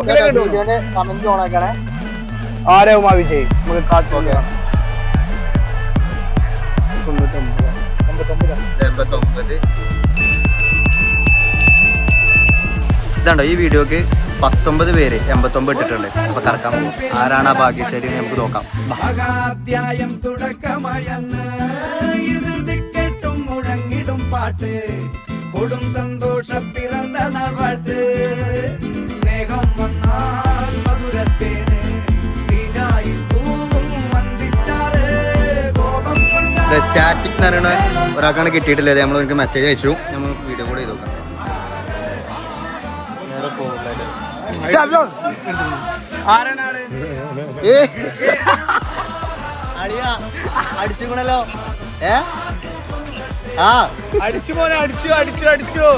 Comment ഓണാക്കണേ. ആരാവും ആ വിജയ്? നമുക്ക് കാത്തു നോക്കാം. 89. ഇതാണ്ടോ ഈ വീഡിയോക്ക് 19 പേര് 89 ഇട്ടിട്ടുണ്ട്. അപ്പൊ കറക്കാൻ പോകും. ആരാണ് ആ ഭാഗ്യശാലി നമുക്ക് നോക്കാം. പാട്ട് കൊടും സന്തോഷം പിറന്ന നാൾവാഴ്ത്ത് സ്നേഹം വന്നാൽ മധുരത്തേന് തീനായി തൂവും വന്ദിച്ചാറ് കോപം കൊണ്ട് സ്റ്റാറ്റിക് എന്ന് പറയുന്ന ഒരാൾക്കാണ് കിട്ടിയിട്ടില്ല. നമ്മൾ എനിക്ക് മെസ്സേജ് അയച്ചു. നമ്മൾ വീഡിയോ കൂടെ ചെയ്ത് നോക്കാം. അടിച്ചുകൂടല്ലോ. അടിച്ചു മോനെ, അടിച്ചു.